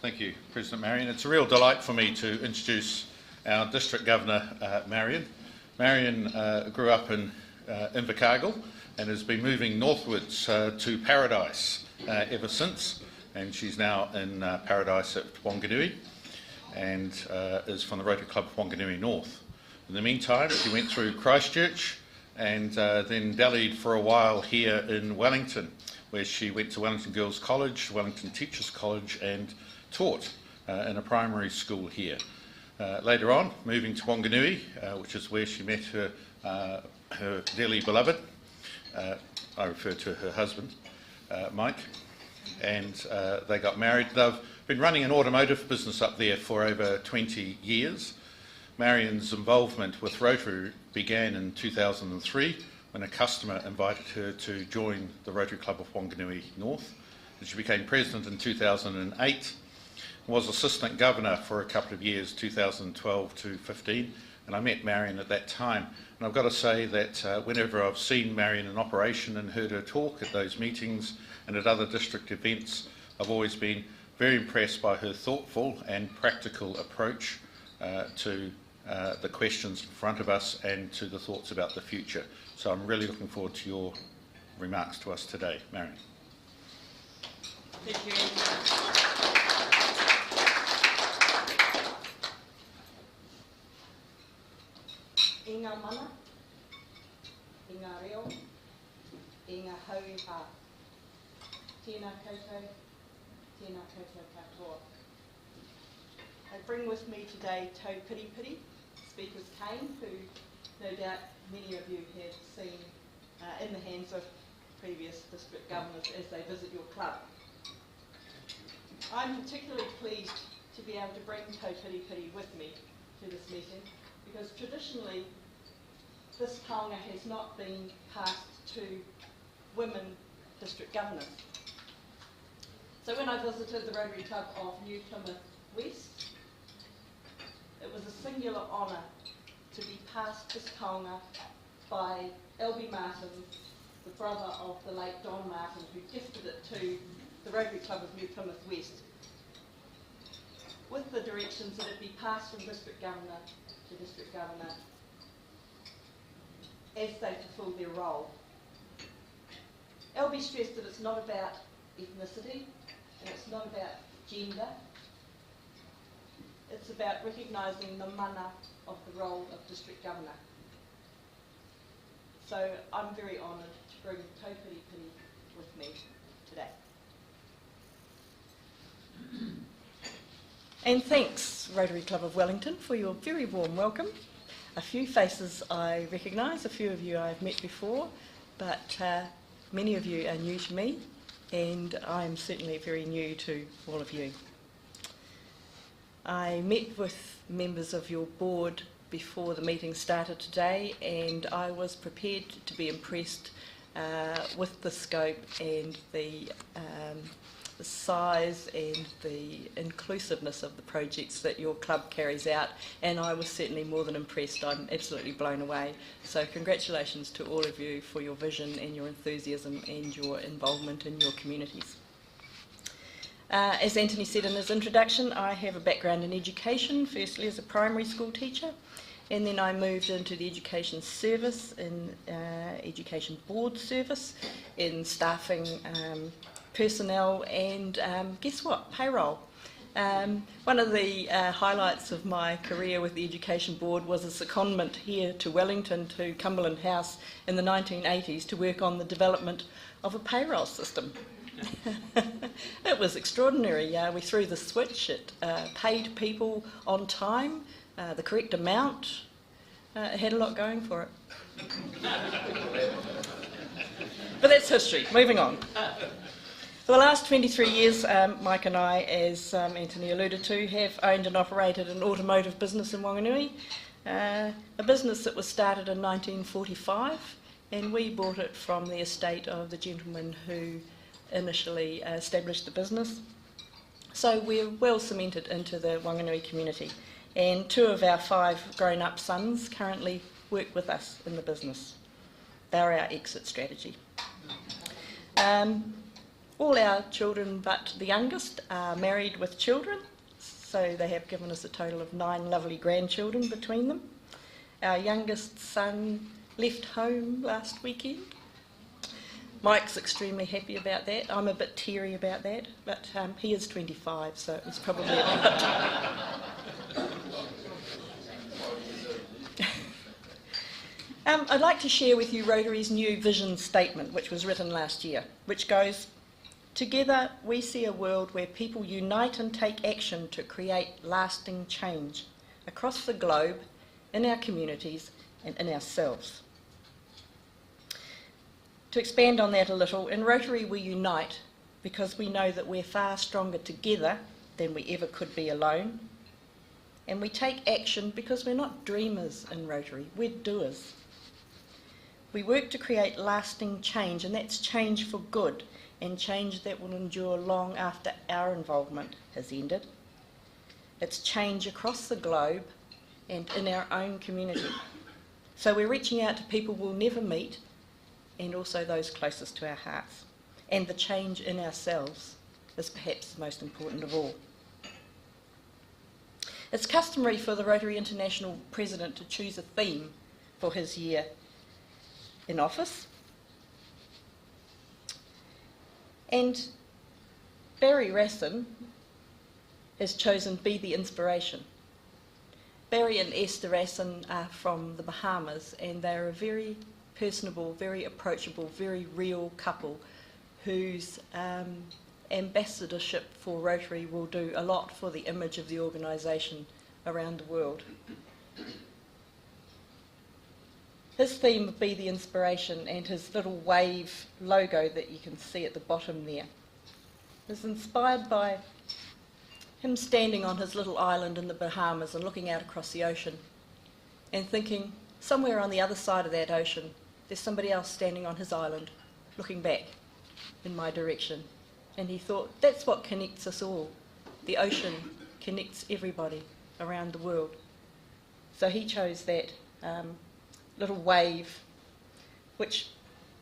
Thank you, President Marion. It's a real delight for me to introduce our District Governor, Marion. Marion grew up in Invercargill and has been moving northwards to Paradise ever since, and she's now in Paradise at Wanganui and is from the Rotary Club of Wanganui North. In the meantime, she went through Christchurch and then dallied for a while here in Wellington, where she went to Wellington Girls College, Wellington Teachers College, and taught in a primary school here. Later on, moving to Wanganui, which is where she met her dearly beloved, I refer to her husband, Mike, and they got married. They've been running an automotive business up there for over 20 years. Marion's involvement with Rotary began in 2003 when a customer invited her to join the Rotary Club of Wanganui North. And she became president in 2008, was assistant governor for a couple of years, 2012 to 15, and I met Marion at that time. And I've got to say that whenever I've seen Marion in operation and heard her talk at those meetings and at other district events, I've always been very impressed by her thoughtful and practical approach to the questions in front of us and to the thoughts about the future. So I'm really looking forward to your remarks to us today, Marion. Thank you. I ngā mana, I ngā reo, I ngā hauiha. Tēnā koutou, tēnā koutou katoa. I bring with me today Tau Piri Piri, Speaker's cane, who no doubt many of you have seen in the hands of previous district governors as they visit your club. I'm particularly pleased to be able to bring Tau Piri Piri with me to this meeting, because traditionally this taonga has not been passed to women district governors. So when I visited the Rotary Club of New Plymouth West, it was a singular honour to be passed this taonga by Elby Martin, the brother of the late Don Martin, who gifted it to the Rotary Club of New Plymouth West, with the directions that it be passed from district governor to district governor as they fulfil their role. Elby stressed that it's not about ethnicity and it's not about gender. It's about recognising the mana of the role of district governor. So I'm very honoured to bring Tau Piri Piri with me today. And thanks, Rotary Club of Wellington, for your very warm welcome. A few faces I recognise, a few of you I've met before, but many of you are new to me, and I'm certainly very new to all of you. I met with members of your board before the meeting started today, and I was prepared to be impressed with the scope and the size and the inclusiveness of the projects that your club carries out, and I was certainly more than impressed. I'm absolutely blown away. So congratulations to all of you for your vision and your enthusiasm and your involvement in your communities. As Anthony said in his introduction, I have a background in education, firstly as a primary school teacher, and then I moved into the education service, in education board service, in staffing personnel and guess what, payroll. One of the highlights of my career with the Education Board was a secondment here to Wellington to Cumberland House in the 1980s to work on the development of a payroll system. It was extraordinary. We threw the switch. It paid people on time, the correct amount. It had a lot going for it. But that's history. Moving on. For the last 23 years, Mike and I, as Anthony alluded to, have owned and operated an automotive business in Wanganui, a business that was started in 1945, and we bought it from the estate of the gentleman who initially established the business. So we're well cemented into the Wanganui community, and 2 of our 5 grown-up sons currently work with us in the business. They're our exit strategy. All our children but the youngest are married with children, so they have given us a total of 9 lovely grandchildren between them. Our youngest son left home last weekend. Mike's extremely happy about that. I'm a bit teary about that, but he is 25, so it was probably a bit. I'd like to share with you Rotary's new vision statement, which was written last year, which goes, "Together we see a world where people unite and take action to create lasting change across the globe, in our communities and in ourselves." To expand on that a little, in Rotary we unite because we know that we're far stronger together than we ever could be alone. And we take action because we're not dreamers in Rotary, we're doers. We work to create lasting change, and that's change for good, and change that will endure long after our involvement has ended. It's change across the globe and in our own community. So we're reaching out to people we'll never meet, and also those closest to our hearts. And the change in ourselves is perhaps the most important of all. It's customary for the Rotary International President to choose a theme for his year in office. And Barry Rassin has chosen Be the Inspiration. Barry and Esther Rassin are from the Bahamas, and they're a very personable, very approachable, very real couple whose ambassadorship for Rotary will do a lot for the image of the organisation around the world. His theme would Be the Inspiration, and his little wave logo that you can see at the bottom there is inspired by him standing on his little island in the Bahamas and looking out across the ocean and thinking, somewhere on the other side of that ocean there's somebody else standing on his island looking back in my direction. And he thought, that's what connects us all. The ocean connects everybody around the world. So he chose that little wave, which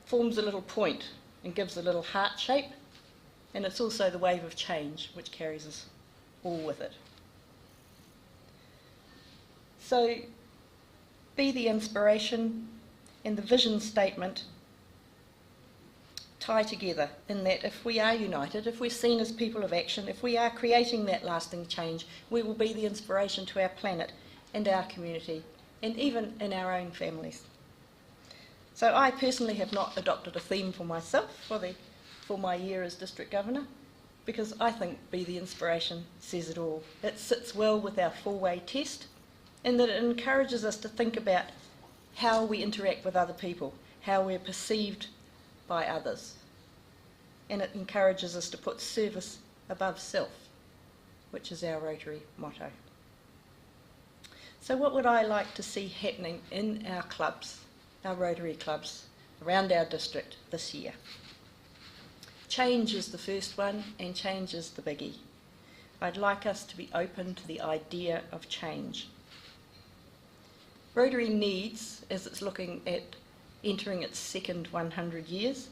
forms a little point and gives a little heart shape, and it's also the wave of change which carries us all with it. So Be the Inspiration and the vision statement tie together in that if we are united, if we're seen as people of action, if we are creating that lasting change, we will be the inspiration to our planet and our community, and even in our own families. So I personally have not adopted a theme for myself for my year as District Governor, because I think Be the Inspiration says it all. It sits well with our four-way test, in that it encourages us to think about how we interact with other people, how we're perceived by others. And it encourages us to put service above self, which is our Rotary motto. So what would I like to see happening in our clubs, our Rotary clubs, around our district this year? Change is the first one, and change is the biggie. I'd like us to be open to the idea of change. Rotary needs, as it's looking at entering its second 100 years,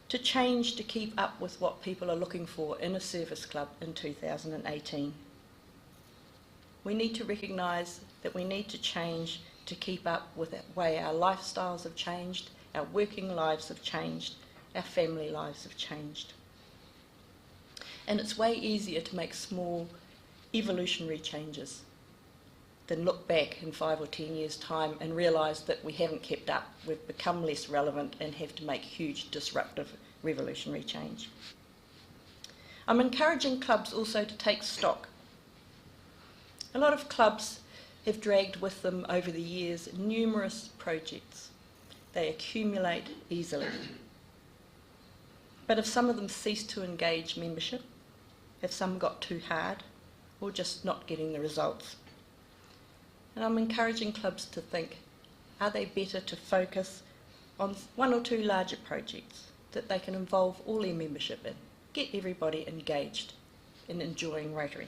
to change to keep up with what people are looking for in a service club in 2018. We need to recognise that we need to change to keep up with the way our lifestyles have changed, our working lives have changed, our family lives have changed. And it's way easier to make small evolutionary changes than look back in 5 or 10 years' time and realise that we haven't kept up, we've become less relevant and have to make huge disruptive revolutionary change. I'm encouraging clubs also to take stock. A lot of clubs have dragged with them over the years numerous projects. They accumulate easily. But if some of them cease to engage membership, if some got too hard, or just not getting the results, and I'm encouraging clubs to think, are they better to focus on 1 or 2 larger projects that they can involve all their membership in, get everybody engaged in enjoying Rotary?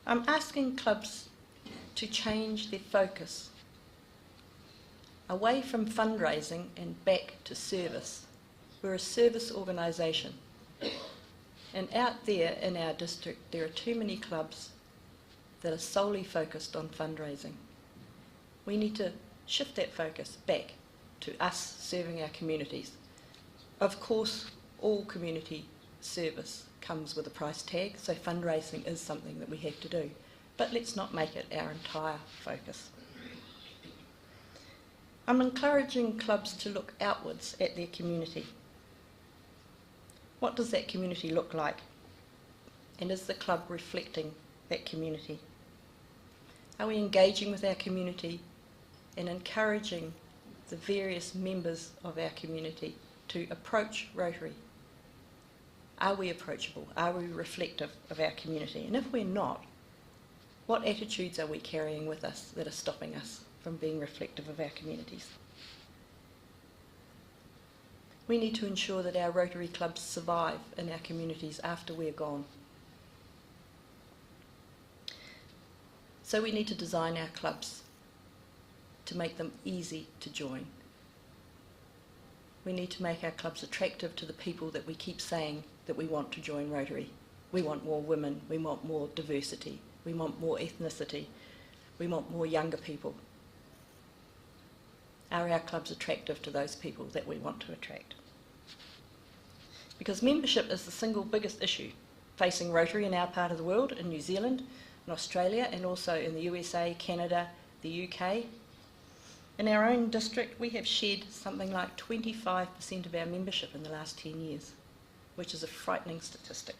I'm asking clubs to change their focus away from fundraising and back to service We're a service organisation. And out there in our district, there are too many clubs that are solely focused on fundraising. We need to shift that focus back to us serving our communities. Of course, all community service comes with a price tag, so fundraising is something that we have to do. But let's not make it our entire focus. I'm encouraging clubs to look outwards at their community. What does that community look like? And is the club reflecting that community? Are we engaging with our community and encouraging the various members of our community to approach Rotary? Are we approachable? Are we reflective of our community? And if we're not, what attitudes are we carrying with us that are stopping us from being reflective of our communities? We need to ensure that our Rotary clubs survive in our communities after we're gone. So we need to design our clubs to make them easy to join. We need to make our clubs attractive to the people that we keep saying that we want to join Rotary. We want more women, we want more diversity, we want more ethnicity, we want more younger people. Are our clubs attractive to those people that we want to attract? Because membership is the single biggest issue facing Rotary in our part of the world, in New Zealand, in Australia, and also in the USA, Canada, the UK. In our own district, we have shed something like 25% of our membership in the last 10 years, which is a frightening statistic.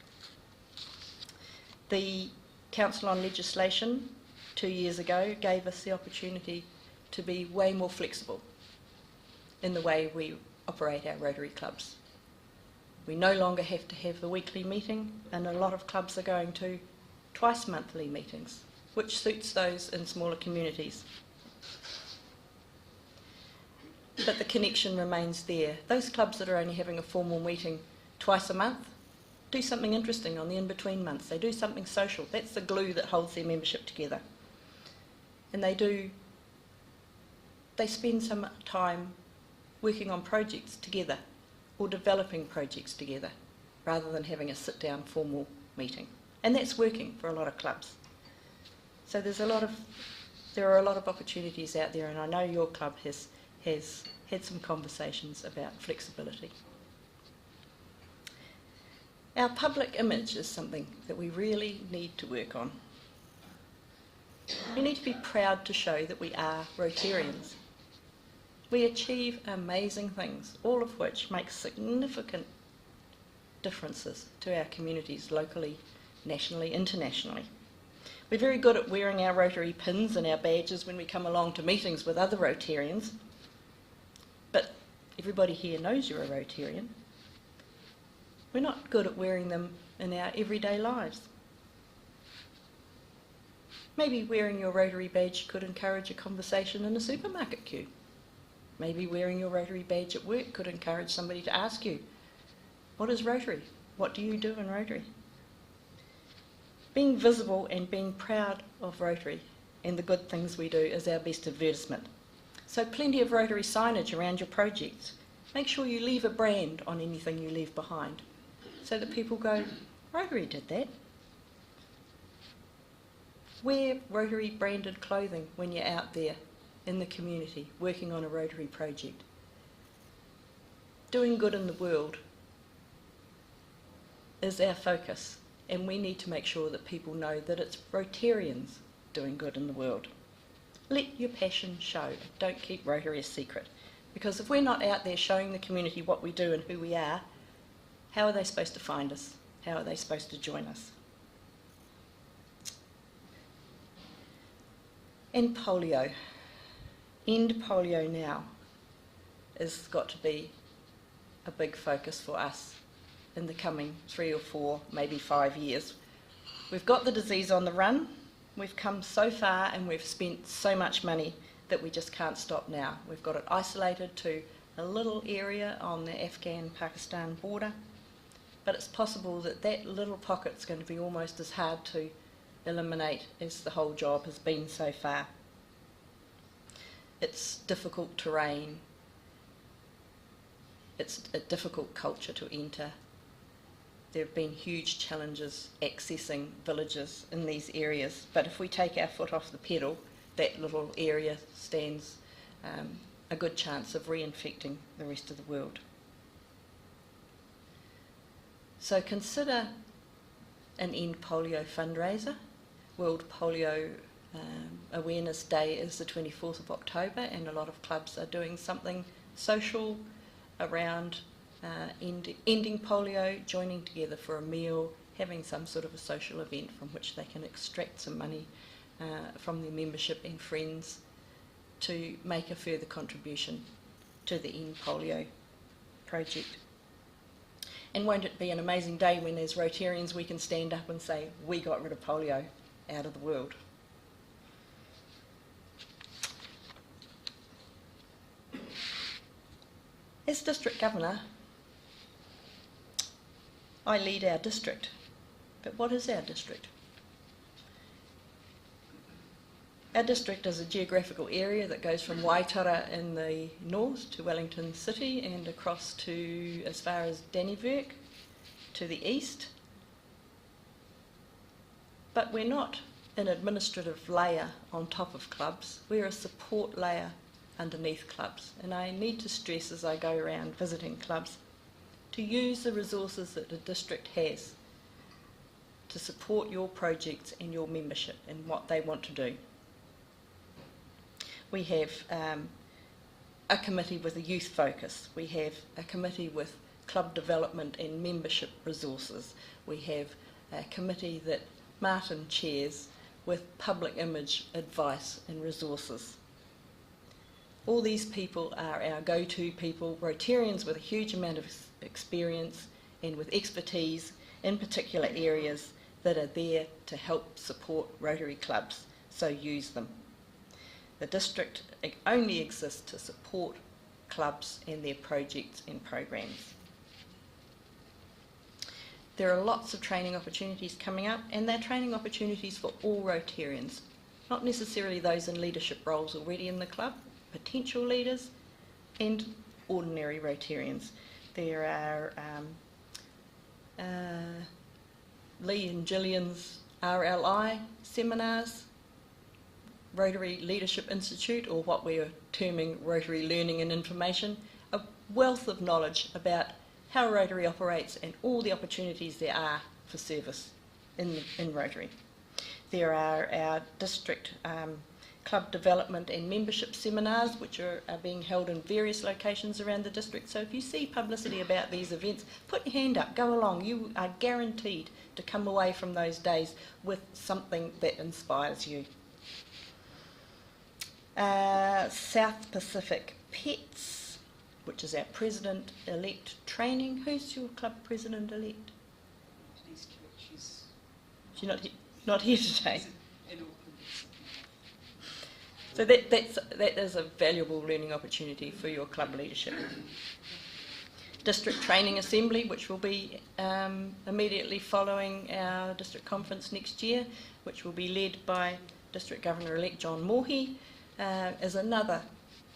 The Council on Legislation 2 years ago gave us the opportunity to be way more flexible in the way we operate our Rotary clubs. We no longer have to have a weekly meeting, and a lot of clubs are going to twice monthly meetings, which suits those in smaller communities. But the connection remains there. Those clubs that are only having a formal meeting twice a month do something interesting on the in-between months. They do something social. That's the glue that holds their membership together. And they spend some time working on projects together or developing projects together rather than having a sit-down formal meeting. And that's working for a lot of clubs. So there are a lot of opportunities out there, and I know your club has had some conversations about flexibility. Our public image is something that we really need to work on. We need to be proud to show that we are Rotarians. We achieve amazing things, all of which make significant differences to our communities locally, nationally, internationally. We're very good at wearing our Rotary pins and our badges when we come along to meetings with other Rotarians, but everybody here knows you're a Rotarian. We're not good at wearing them in our everyday lives. Maybe wearing your Rotary badge could encourage a conversation in a supermarket queue. Maybe wearing your Rotary badge at work could encourage somebody to ask you, what is Rotary? What do you do in Rotary? Being visible and being proud of Rotary and the good things we do is our best advertisement. So plenty of Rotary signage around your projects. Make sure you leave a brand on anything you leave behind so that people go, Rotary did that. Wear Rotary branded clothing when you're out there in the community working on a Rotary project. Doing good in the world is our focus, and we need to make sure that people know that it's Rotarians doing good in the world. Let your passion show. Don't keep Rotary a secret, because if we're not out there showing the community what we do and who we are, how are they supposed to find us? How are they supposed to join us? And polio. End polio now has got to be a big focus for us in the coming 3 or 4, maybe 5 years. We've got the disease on the run. We've come so far and we've spent so much money that we just can't stop now. We've got it isolated to a little area on the Afghan-Pakistan border, but it's possible that that little pocket's going to be almost as hard to eliminate as the whole job has been so far. It's difficult terrain. it's a difficult culture to enter. There have been huge challenges accessing villages in these areas, but if we take our foot off the pedal, that little area stands a good chance of reinfecting the rest of the world. So consider an End Polio fundraiser. World Polio Awareness Day is the 24th of October, and a lot of clubs are doing something social around ending polio, joining together for a meal, having some sort of a social event from which they can extract some money from their membership and friends to make a further contribution to the End Polio project. And won't it be an amazing day when, as Rotarians, we can stand up and say, we got rid of polio out of the world. As District Governor, I lead our district. But what is our district? Our district is a geographical area that goes from Waitara in the north to Wellington City and across to as far as Dannevirke to the east. But we're not an administrative layer on top of clubs, we're a support layer underneath clubs. And I need to stress as I go around visiting clubs to use the resources that the district has to support your projects and your membership and what they want to do. We have a committee with a youth focus. We have a committee with club development and membership resources. We have a committee that Martin chairs with public image advice and resources. All these people are our go-to people, Rotarians with a huge amount of experience and with expertise in particular areas that are there to help support Rotary clubs, so use them. The district only exists to support clubs and their projects and programs. There are lots of training opportunities coming up, and they're training opportunities for all Rotarians, not necessarily those in leadership roles already in the club, potential leaders and ordinary Rotarians. There are Lee and Gillian's RLI seminars, Rotary Leadership Institute, or what we are terming Rotary Learning and Information, a wealth of knowledge about how Rotary operates and all the opportunities there are for service in Rotary. There are our district club development and membership seminars, which are being held in various locations around the district. So if you see publicity about these events, put your hand up, go along. You are guaranteed to come away from those days with something that inspires you. South Pacific Pets, which is our president-elect training. Who's your club president-elect? She's not here today. So that is a valuable learning opportunity for your club leadership. District Training Assembly, which will be immediately following our district conference next year, which will be led by District Governor-elect John Mohi, is another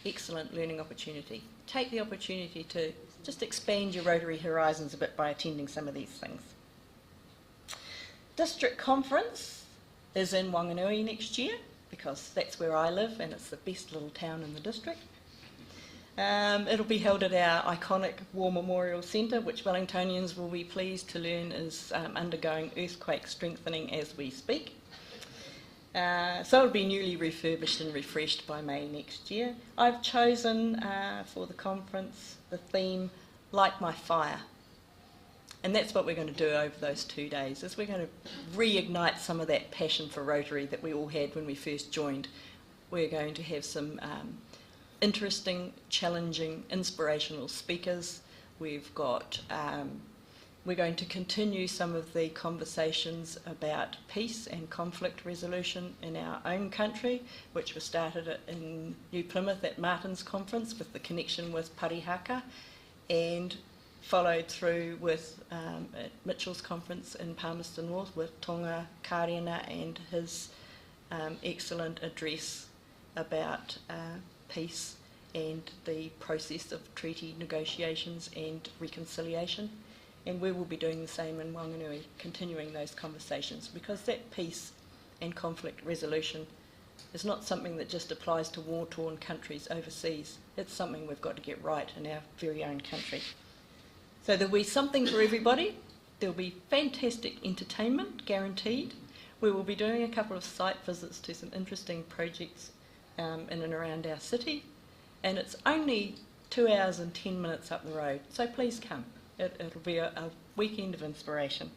excellent learning opportunity. Take the opportunity to just expand your Rotary horizons a bit by attending some of these things. District Conference is in Wanganui next year, because that's where I live and it's the best little town in the district. It'll be held at our iconic War Memorial Centre, which Wellingtonians will be pleased to learn is undergoing earthquake strengthening as we speak. So it'll be newly refurbished and refreshed by May next year. I've chosen for the conference the theme, Light My Fire. And that's what we're going to do over those 2 days, is we're going to reignite some of that passion for Rotary that we all had when we first joined. We're going to have some interesting, challenging, inspirational speakers. We're going to continue some of the conversations about peace and conflict resolution in our own country, which was started in New Plymouth at Martin's conference with the connection with Parihaka, and followed through with at Mitchell's conference in Palmerston North with Tonga Kariana and his excellent address about peace and the process of treaty negotiations and reconciliation. And we will be doing the same in Whanganui, continuing those conversations, because that peace and conflict resolution is not something that just applies to war-torn countries overseas. It's something we've got to get right in our very own country. So there'll be something for everybody. There'll be fantastic entertainment, guaranteed. We will be doing a couple of site visits to some interesting projects in and around our city. And it's only 2 hours and 10 minutes up the road, so please come. It'll be a weekend of inspiration.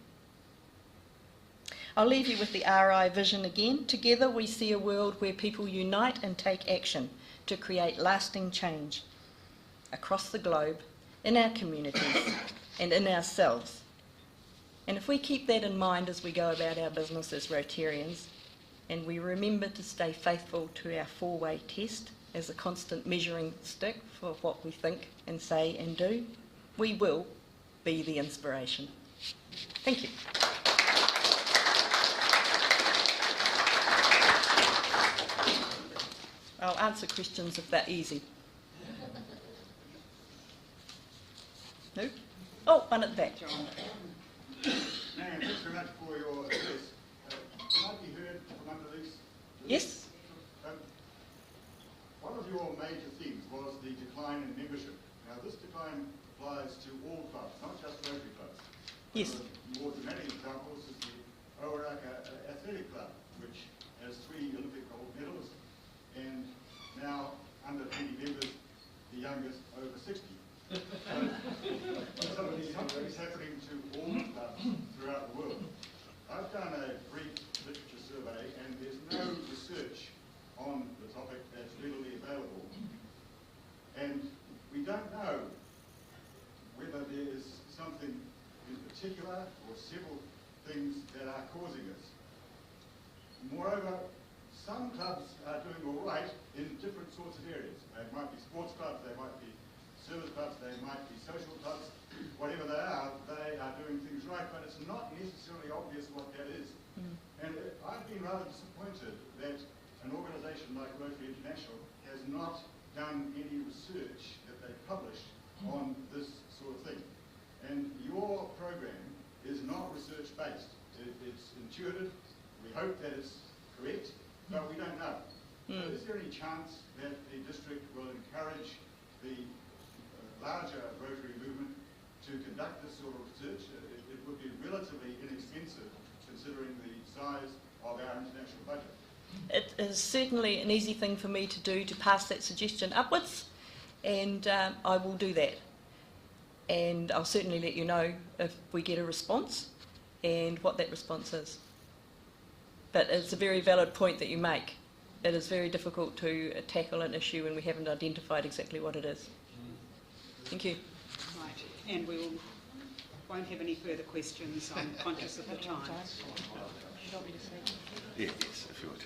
I'll leave you with the RI vision again. Together we see a world where people unite and take action to create lasting change across the globe, in our communities and in ourselves. And if we keep that in mind as we go about our business as Rotarians, and we remember to stay faithful to our four-way test as a constant measuring stick for what we think and say and do, we will be the inspiration. Thank you. I'll answer questions if they're easy. No? Oh, one at the back. Ma'am, thanks very much for your address. Can I be heard from under these? Yes? One of your major themes was the decline in membership. Now, this decline applies to all clubs, not just Rotary clubs. Yes. One of the more dramatic examples is the Oraka Athletic Club, which has 3 Olympic gold medalists, and now under 20 members, the youngest over 60. So something's happening to all clubs throughout the world. I've done a brief literature survey, and there's no research on the topic that's readily available. And we don't know whether there is something in particular or several things that are causing this. Moreover, some clubs are doing all right in different sorts of areas. They might be sports clubs, they might be service clubs, they might be social clubs, whatever they are doing things right, but it's not necessarily obvious what that is. And I've been rather disappointed that an organisation like Rotary International has not done any research that they published on this sort of thing. And your program is not research-based. It's intuitive. We hope that it's correct, but we don't know. So is there any chance that the district will encourage the larger Rotary movement to conduct this sort of research? It would be relatively inexpensive considering the size of our international budget. It is certainly an easy thing for me to do, to pass that suggestion upwards, and I will do that. And I'll certainly let you know if we get a response and what that response is. But it's a very valid point that you make. It is very difficult to tackle an issue when we haven't identified exactly what it is. Thank you. Right, and won't have any further questions. I'm conscious of the time. Yes, if you would.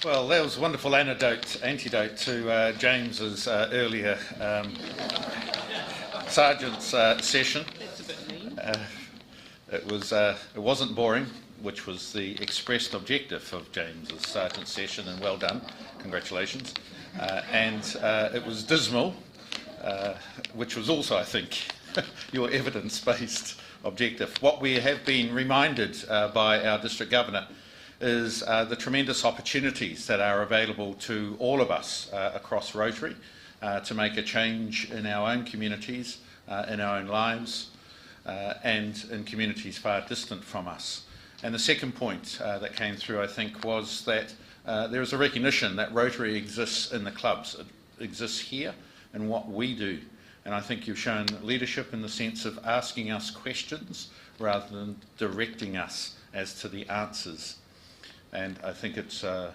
Well, that was a wonderful antidote to James's earlier sergeant's session. That's a bit mean. It wasn't boring, which was the expressed objective of James's sergeant's session, and well done, congratulations. And it was dismal, which was also, I think, your evidence-based objective. What we have been reminded by our district governor is the tremendous opportunities that are available to all of us across Rotary to make a change in our own communities, in our own lives, and in communities far distant from us. And the second point that came through, I think, was that there is a recognition that Rotary exists in the clubs. It exists here in what we do. And I think you've shown leadership in the sense of asking us questions rather than directing us as to the answers. And I think it's an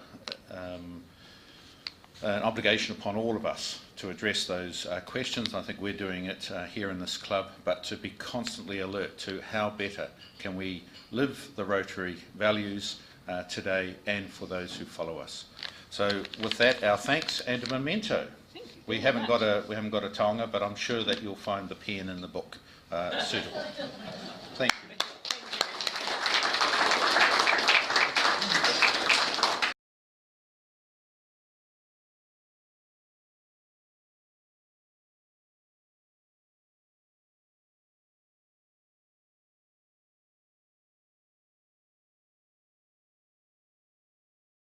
obligation upon all of us to address those questions. I think we're doing it here in this club, but to be constantly alert to how better can we live the Rotary values today and for those who follow us. So with that, our thanks and a memento. We haven't got a taonga, but I'm sure that you'll find the pen in the book suitable. Thank you.